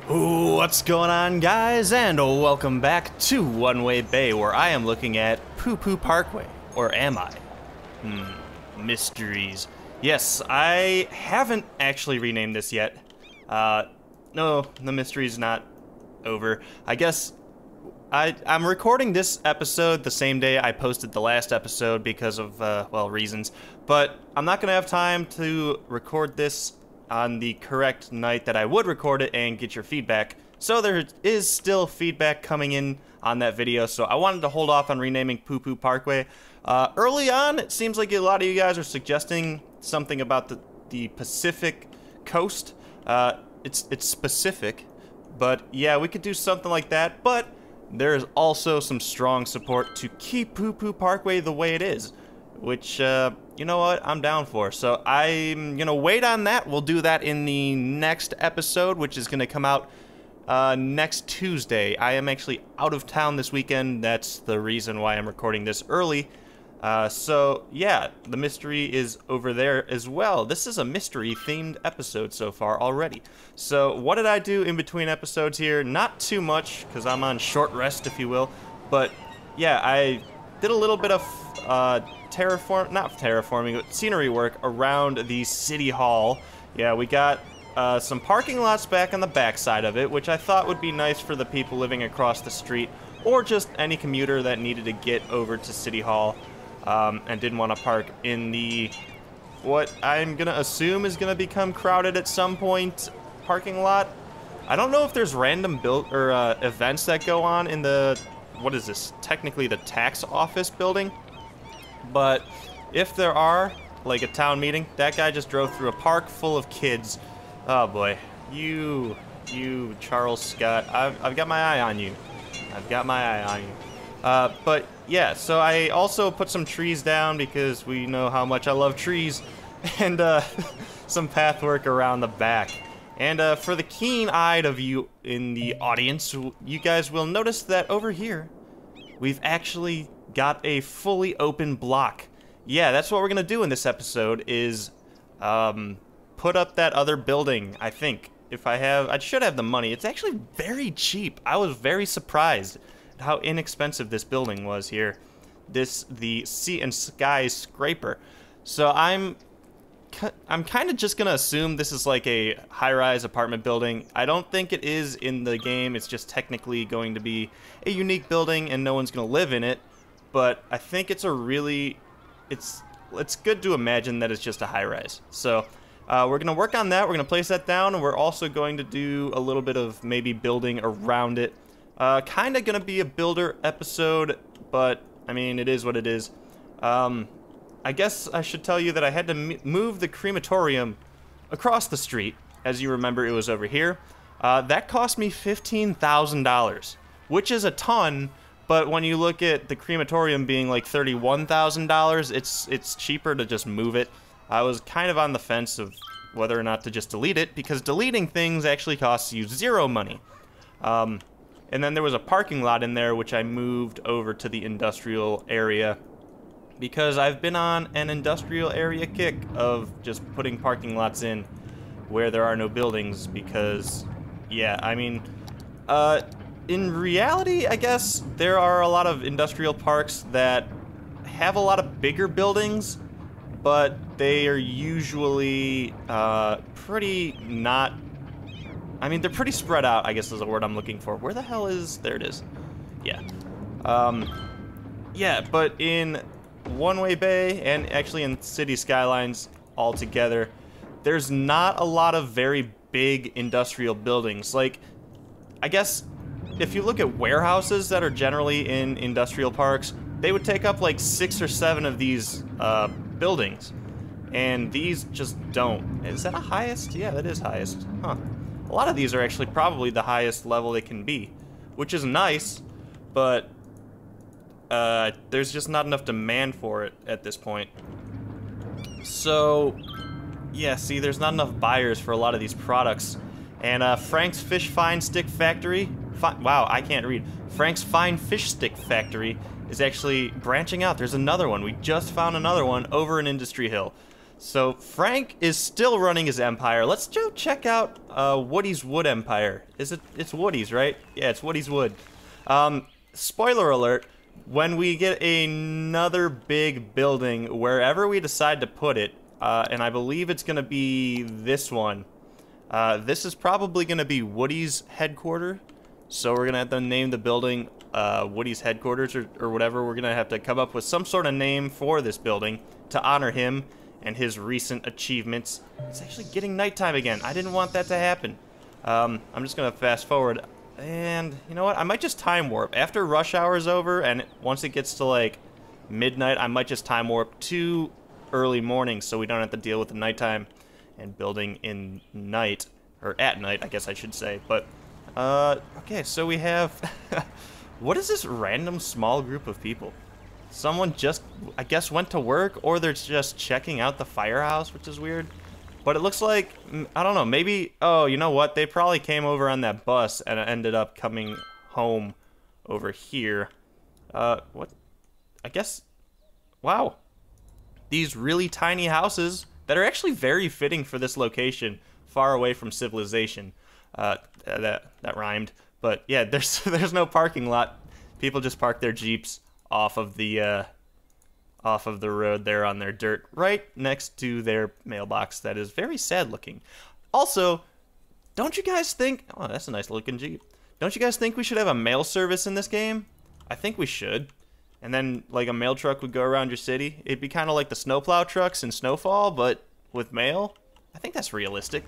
Ooh, what's going on, guys, and welcome back to One Way Bay, where I am looking at Poo Poo Parkway, or am I? Mysteries. Yes, I haven't actually renamed this yet. No, the mystery's not over. I guess I'm recording this episode the same day I posted the last episode because of, well, reasons, but I'm not gonna have time to record this on the correct night that I would record it and get your feedback. So there is still feedback coming in on that video, so I wanted to hold off on renaming Poo Poo Parkway. Early on, it seems like a lot of you guys are suggesting something about the Pacific coast. It's specific, but yeah, we could do something like that, but there's also some strong support to keep Poo Poo Parkway the way it is, which, you know what, I'm down for. So I'm gonna wait on that. We'll do that in the next episode, which is gonna come out next Tuesday. I am actually out of town this weekend. That's the reason why I'm recording this early. So yeah, the mystery is over there as well. This is a mystery themed episode so far already. So what did I do in between episodes here? Not too much, because I'm on short rest, if you will. But yeah, I did a little bit of not terraforming, but scenery work around the city hall. Yeah, we got some parking lots back on the back side of it, which I thought would be nice for the people living across the street, or just any commuter that needed to get over to City Hall and didn't want to park in the, what I'm gonna assume is gonna become crowded at some point, parking lot. I don't know if there's random events that go on in the, what is this, technically the tax office building, but if there are, like a town meeting, that guy just drove through a park full of kids. Oh boy, you Charles Scott, I've got my eye on you. I've got my eye on you. But yeah, so I also put some trees down because we know how much I love trees, and some path work around the back. And for the keen-eyed of you in the audience, you guys will notice that over here, we've actually got a fully open block. Yeah, that's what we're gonna do in this episode, is put up that other building, I think. I should have the money. It's actually very cheap. I was very surprised at how inexpensive this building was here. The Skyscraper. So I'm kind of just gonna assume this is like a high-rise apartment building. I don't think it is in the game. It's just technically going to be a unique building and no one's gonna live in it. But I think it's it's good to imagine that it's just a high-rise. So we're gonna work on that. We're gonna place that down, and we're also going to do a little bit of maybe building around it. Kind of gonna be a builder episode, but I mean, it is what it is. I guess I should tell you that I had to move the crematorium across the street. As you remember, it was over here. That cost me $15,000, which is a ton, but when you look at the crematorium being like $31,000, it's cheaper to just move it. I was kind of on the fence of whether or not to just delete it, because deleting things actually costs you zero money. And then there was a parking lot in there, which I moved over to the industrial area, because I've been on an industrial area kick of just putting parking lots in where there are no buildings, because, yeah, I mean, in reality, I guess, there are a lot of industrial parks that have a lot of bigger buildings, but they are usually pretty not... I mean, they're pretty spread out, I guess is the word I'm looking for. Where the hell is... There it is. Yeah. Yeah, but in One Way Bay, and actually in Cities Skylines altogether, there's not a lot of very big industrial buildings. Like, I guess if you look at warehouses that are generally in industrial parks, they would take up like 6 or 7 of these buildings, and these just don't. Is that a highest? Yeah, that is highest. Huh. A lot of these are actually probably the highest level they can be, which is nice, but there's just not enough demand for it at this point. So, yeah, see, there's not enough buyers for a lot of these products. And Frank's Fish Fine Stick Factory, wow, I can't read. Frank's Fine Fish Stick Factory is actually branching out. There's another one. We just found another one over in Industry Hill. So Frank is still running his empire. Let's go check out Woody's Wood Empire. It's Woody's, right? Yeah, it's Woody's Wood. Spoiler alert, when we get another big building, wherever we decide to put it, and I believe it's gonna be this one. This is probably gonna be Woody's headquarters. So we're gonna have to name the building Woody's headquarters or whatever. We're gonna have to come up with some sort of name for this building to honor him and his recent achievements. It's actually getting nighttime again. I didn't want that to happen. I'm just gonna fast forward, and you know what? I might just time warp. After rush hour is over, and once it gets to like midnight, I might just time warp to early morning so we don't have to deal with the nighttime and building in night, or at night, I guess I should say. But, okay, so we have, what is this random small group of people? Someone just, I guess, went to work, or they're just checking out the firehouse, which is weird. But it looks like, I don't know, maybe, oh, you know what? They probably came over on that bus and ended up coming home over here. What? I guess, wow. These really tiny houses that are actually very fitting for this location, far away from civilization. That rhymed. But yeah, there's no parking lot. People just park their Jeeps off of the road there on their dirt, right next to their mailbox. That is very sad looking. Also, don't you guys think, oh, that's a nice looking Jeep. Don't you guys think we should have a mail service in this game? I think we should. And then like a mail truck would go around your city. It'd be kind of like the snowplow trucks in Snowfall, but with mail. I think that's realistic.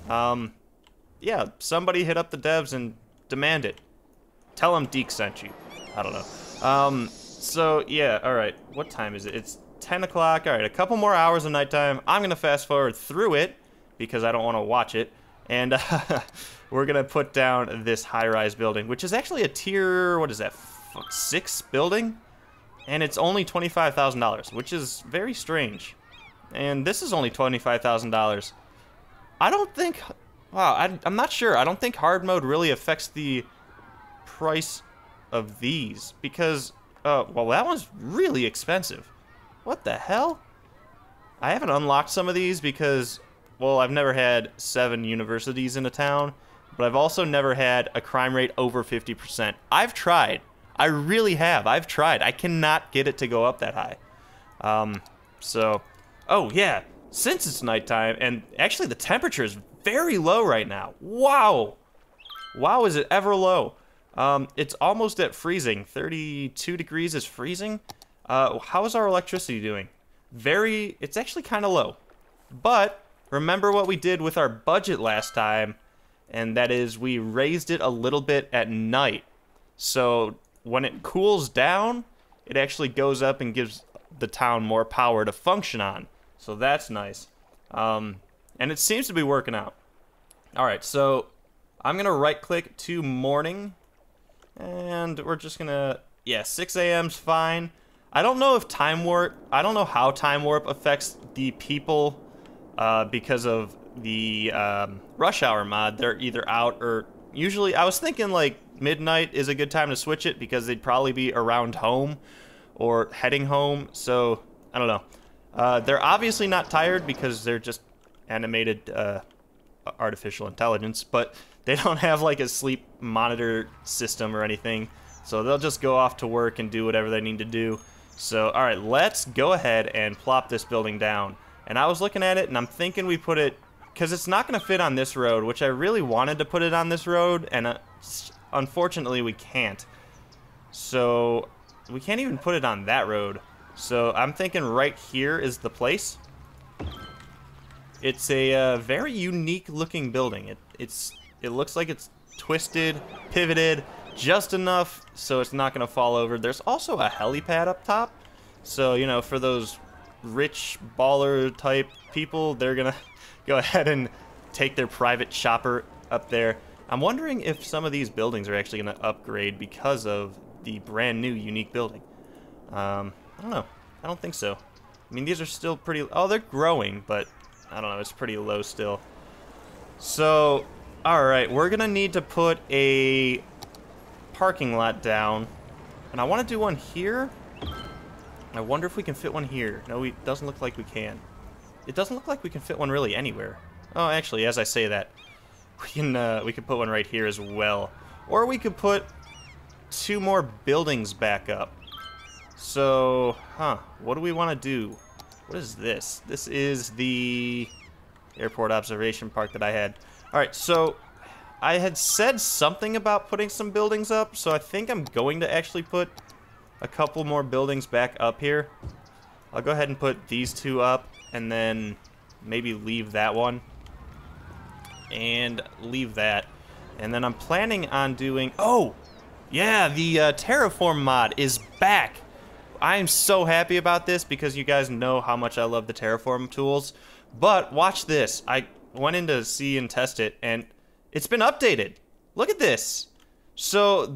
Yeah, somebody hit up the devs and demand it. Tell them Deke sent you. I don't know. So, yeah, alright. What time is it? It's 10 o'clock. Alright, a couple more hours of nighttime. I'm going to fast forward through it because I don't want to watch it. And we're going to put down this high-rise building, which is actually a tier, what is that, 6 building? And it's only $25,000, which is very strange. And this is only $25,000. I don't think, wow, I'm not sure. I don't think hard mode really affects the price of these because, well, that one's really expensive. What the hell? I haven't unlocked some of these because, well, I've never had 7 universities in a town, but I've also never had a crime rate over 50%. I've tried. I really have. I've tried. I cannot get it to go up that high. So, oh yeah, since it's nighttime, and actually the temperature is very low right now. Wow. Wow, is it ever low? It's almost at freezing. 32 degrees is freezing. How is our electricity doing? It's actually kind of low. But remember what we did with our budget last time, and that is we raised it a little bit at night. So when it cools down, it actually goes up and gives the town more power to function on. So that's nice. And it seems to be working out. Alright, so I'm going to right-click to morning. And we're just going to, yeah, 6 a.m.'s fine. I don't know if time warp, I don't know how time warp affects the people because of the rush hour mod. They're either out or usually, I was thinking like midnight is a good time to switch it because they'd probably be around home or heading home. So, I don't know. They're obviously not tired because they're just animated artificial intelligence, but they don't have like a sleep monitor system or anything. So they'll just go off to work and do whatever they need to do. So, alright, let's go ahead and plop this building down. And I was looking at it and I'm thinking we put it, because it's not going to fit on this road, which I really wanted to put it on this road, and unfortunately we can't. So, we can't even put it on that road. So, I'm thinking right here is the place. It's a very unique looking building. It looks like it's twisted, pivoted, just enough so it's not going to fall over. There's also a helipad up top. So, you know, for those rich baller type people, they're going to go ahead and take their private chopper up there. I'm wondering if some of these buildings are actually going to upgrade because of the brand new unique building. I don't know. I don't think so. I mean, these are still pretty... Oh, they're growing, but I don't know. It's pretty low still. So, alright. We're going to need to put a parking lot down. And I want to do one here. I wonder if we can fit one here. No, it doesn't look like we can. it doesn't look like we can fit one really anywhere. Oh, actually, as I say that, we can put one right here as well. Or we could put 2 more buildings back up. So, what do we want to do? What is this? This is the airport observation park that I had. Alright, so I had said something about putting some buildings up, so I think I'm going to actually put a couple more buildings back up here. I'll go ahead and put these 2 up, and then maybe leave that one. And leave that. And then I'm planning on doing... Oh! Yeah, the terraform mod is back! I am so happy about this because you guys know how much I love the terraform tools. But watch this. I went in to see and test it, and it's been updated. Look at this. So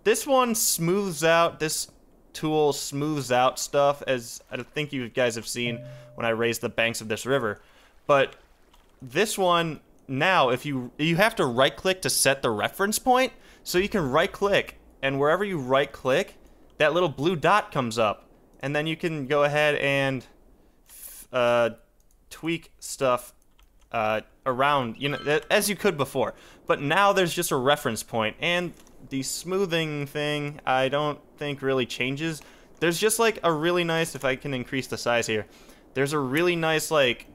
this one smooths out, this tool smooths out stuff, as I think you guys have seen when I raised the banks of this river. But this one, now, if you have to right-click to set the reference point, so you can right-click, and wherever you right-click, that little blue dot comes up, and then you can go ahead and tweak stuff around, you know, as you could before. But now there's just a reference point, and the smoothing thing I don't think really changes. There's just like a really nice, if I can increase the size here, there's a really nice, like,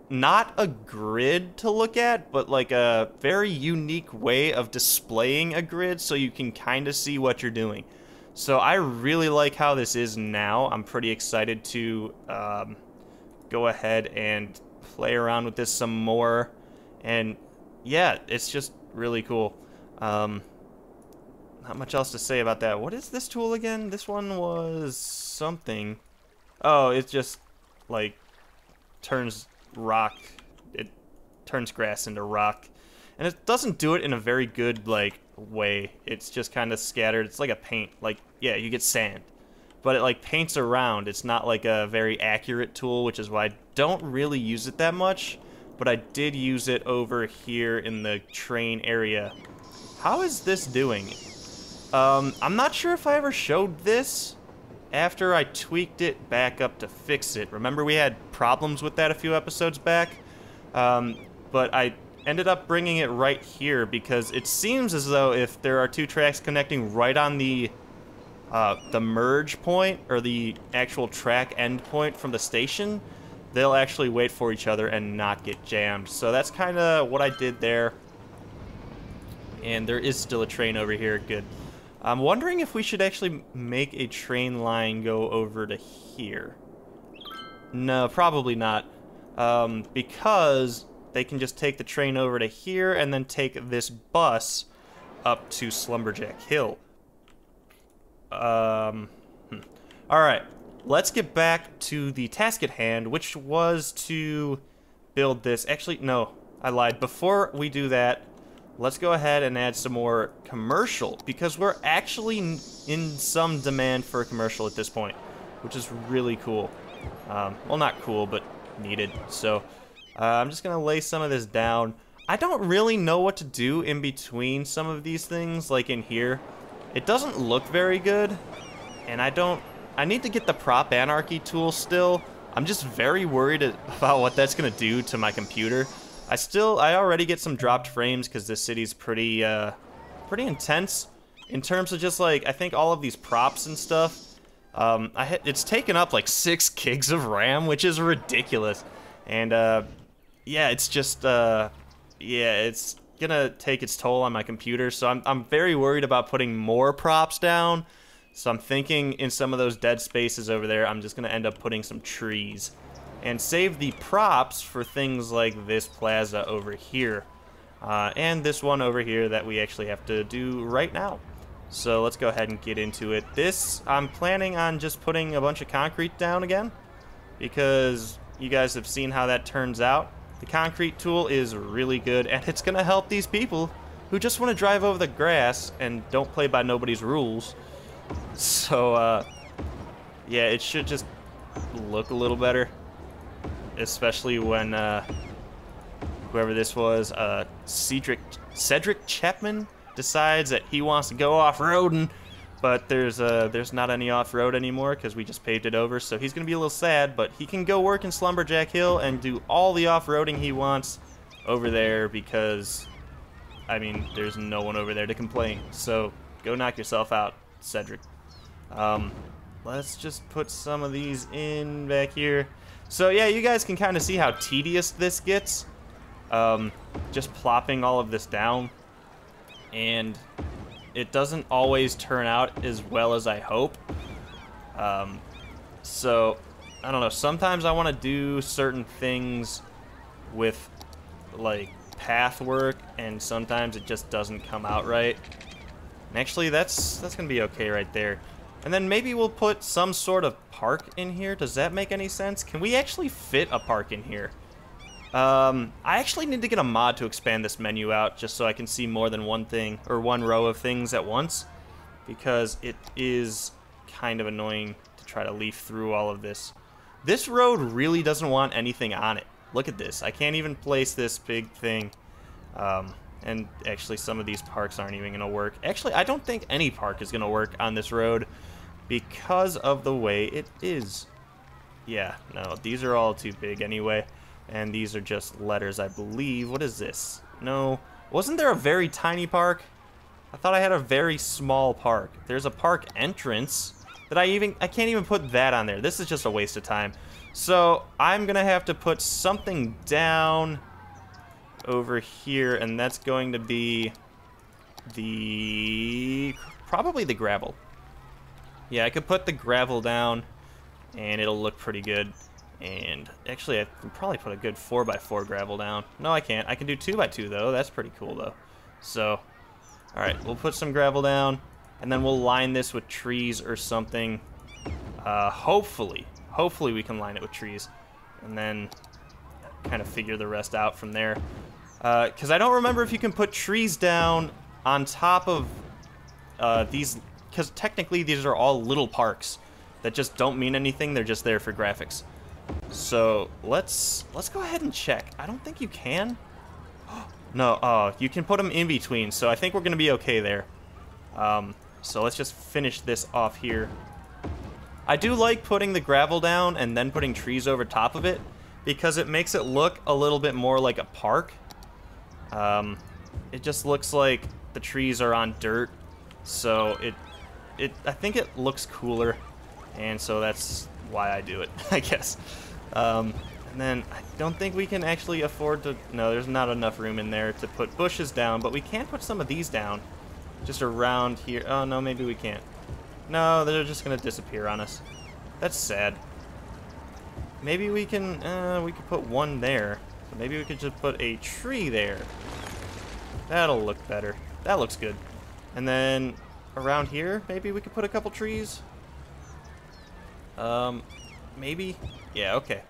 not a grid to look at, but like a very unique way of displaying a grid so you can kind of see what you're doing. So I really like how this is now. I'm pretty excited to go ahead and play around with this some more. And yeah, it's just really cool. Not much else to say about that. What is this tool again? This one was something. Oh, it just like turns rock. It turns grass into rock. And it doesn't do it in a very good, like, way. It's just kind of scattered. It's like a paint. Like, yeah, you get sand. But it, like, paints around. It's not, like, a very accurate tool, which is why I don't really use it that much. But I did use it over here in the train area. How is this doing? I'm not sure if I ever showed this after I tweaked it back up to fix it. Remember we had problems with that a few episodes back? But I ended up bringing it right here because it seems as though if there are 2 tracks connecting right on the merge point, or the actual track end point from the station, they'll actually wait for each other and not get jammed. So that's kind of what I did there. And there is still a train over here. Good. I'm wondering if we should actually make a train line go over to here. No, probably not. Because they can just take the train over to here and then take this bus up to Slumberjack Hill. Alright, let's get back to the task at hand, which was to build this. Actually, no, I lied. Before we do that, let's go ahead and add some more commercial, because we're actually in some demand for a commercial at this point, which is really cool. Well, not cool, but needed. So I'm just gonna lay some of this down. I don't really know what to do in between some of these things, like in here. It doesn't look very good, and I need to get the prop anarchy tool still. I'm just very worried about what that's gonna do to my computer. I already get some dropped frames because this city's pretty intense in terms of just like, I think all of these props and stuff. It's taken up like 6 gigs of RAM, which is ridiculous. And yeah, it's just yeah, it's gonna take its toll on my computer. So I'm very worried about putting more props down. So I'm thinking in some of those dead spaces over there, I'm just gonna end up putting some trees. And save the props for things like this plaza over here. And this one over here that we actually have to do right now. So let's go ahead and get into it. This, I'm planning on just putting a bunch of concrete down again, because you guys have seen how that turns out. The concrete tool is really good, and it's going to help these people who just want to drive over the grass and don't play by nobody's rules. So, yeah, it should just look a little better. Especially when whoever this was, Cedric Chapman, decides that he wants to go off-roading. but there's not any off-road anymore because we just paved it over, so he's gonna be a little sad, but he can go work in Slumberjack Hill and do all the off-roading he wants over there because, I mean, there's no one over there to complain. So go knock yourself out, Cedric. Let's just put some of these in back here. So yeah, you guys can kind of see how tedious this gets. Just plopping all of this down, and it doesn't always turn out as well as I hope. So I don't know, sometimes I want to do certain things with like path work, and sometimes it just doesn't come out right. And actually that's gonna be okay right there. And then maybe we'll put some sort of park in here. Does that make any sense? Can we actually fit a park in here? I actually need to get a mod to expand this menu out just so I can see more than one thing, or one row of things at once, because it is kind of annoying to try to leaf through all of this. This road really doesn't want anything on it. Look at this. I can't even place this big thing. And actually some of these parks aren't even gonna work. Actually, I don't think any park is gonna work on this road because of the way it is. Yeah, no, these are all too big anyway. And these are just letters, I believe. What is this? No. Wasn't there a very tiny park? I thought I had a very small park. There's a park entrance that I can't even put that on there. This is just a waste of time. So I'm gonna have to put something down over here, and that's going to be probably the gravel. Yeah, I could put the gravel down and it'll look pretty good. And actually, I can probably put a good 4x4 gravel down. No, I can't. I can do 2x2 though. That's pretty cool though. So, all right, we'll put some gravel down, and then we'll line this with trees or something. Hopefully we can line it with trees, and then kind of figure the rest out from there. Because I don't remember if you can put trees down on top of these, because technically these are all little parks that just don't mean anything. They're just there for graphics. So let's go ahead and check. I don't think you can. No, you can put them in between, so I think we're gonna be okay there. So let's just finish this off here. I do like putting the gravel down and then putting trees over top of it, because it makes it look a little bit more like a park. It just looks like the trees are on dirt, so I think it looks cooler, and so that's why I do it, I guess. And then I don't think we can actually afford to, no, there's not enough room in there to put bushes down, but we can put some of these down just around here. Oh no, maybe we can't. No, they're just gonna disappear on us. That's sad. Maybe we can could put one there. So maybe we could just put a tree there. That'll look better. That looks good. And then around here, maybe we could put a couple trees. Maybe? Yeah, okay.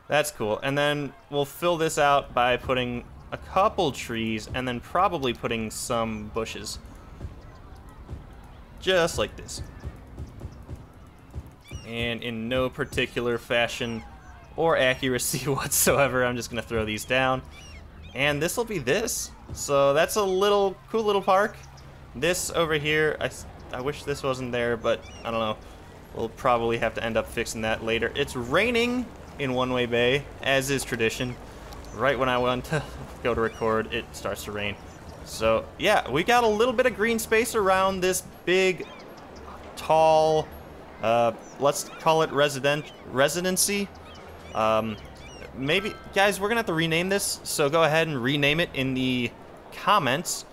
That's cool. And then we'll fill this out by putting a couple trees and then probably putting some bushes. Just like this. And in no particular fashion or accuracy whatsoever, I'm just gonna throw these down. And this will be this. So that's a little cool little park. This over here, I wish this wasn't there, but I don't know. We'll probably have to end up fixing that later. It's raining in One Way Bay, as is tradition. Right when I want to go to record, it starts to rain. So yeah, we got a little bit of green space around this big, tall, let's call it residency. Maybe, guys, we're gonna have to rename this, so go ahead and rename it in the comments.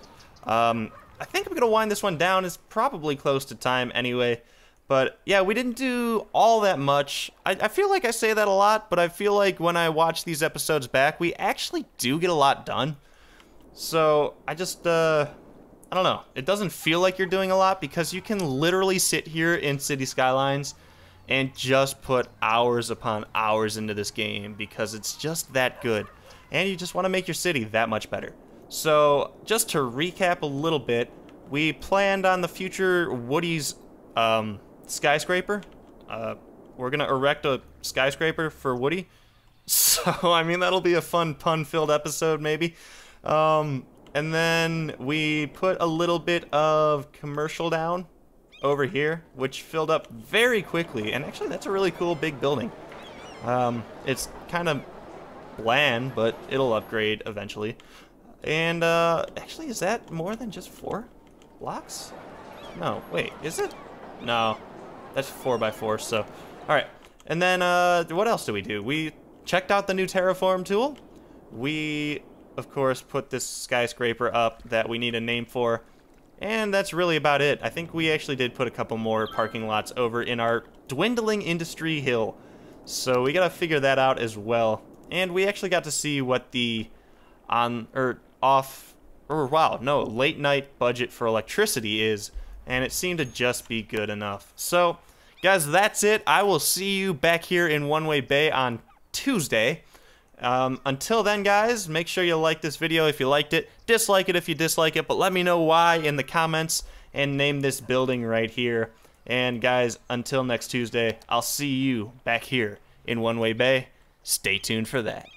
I think I'm gonna wind this one down. It's probably close to time anyway. But yeah, we didn't do all that much. I feel like I say that a lot, but I feel like when I watch these episodes back, we actually do get a lot done. So I just, I don't know. It doesn't feel like you're doing a lot because you can literally sit here in Cities Skylines and just put hours upon hours into this game because it's just that good. And you just want to make your city that much better. So just to recap a little bit, we planned on the future Woody's skyscraper. We're gonna erect a skyscraper for Woody. So, I mean, that'll be a fun pun-filled episode, maybe. And then we put a little bit of commercial down. over here, which filled up very quickly. And actually, that's a really cool big building. It's kind of bland, but it'll upgrade eventually. And actually, is that more than just 4 blocks? No, wait, is it? No, that's 4x4. So, all right. And then what else do? We checked out the new terraform tool. We, of course, put this skyscraper up that we need a name for. And that's really about it. I think we actually did put a couple more parking lots over in our dwindling industry hill. So we gotta figure that out as well. And we actually got to see what the late night budget for electricity is. And it seemed to just be good enough. So, guys, that's it. I will see you back here in One Way Bay on Tuesday. Until then, guys, make sure you like this video if you liked it, dislike it if you dislike it, but let me know why in the comments and name this building right here. And guys, until next Tuesday, I'll see you back here in One Way Bay. Stay tuned for that.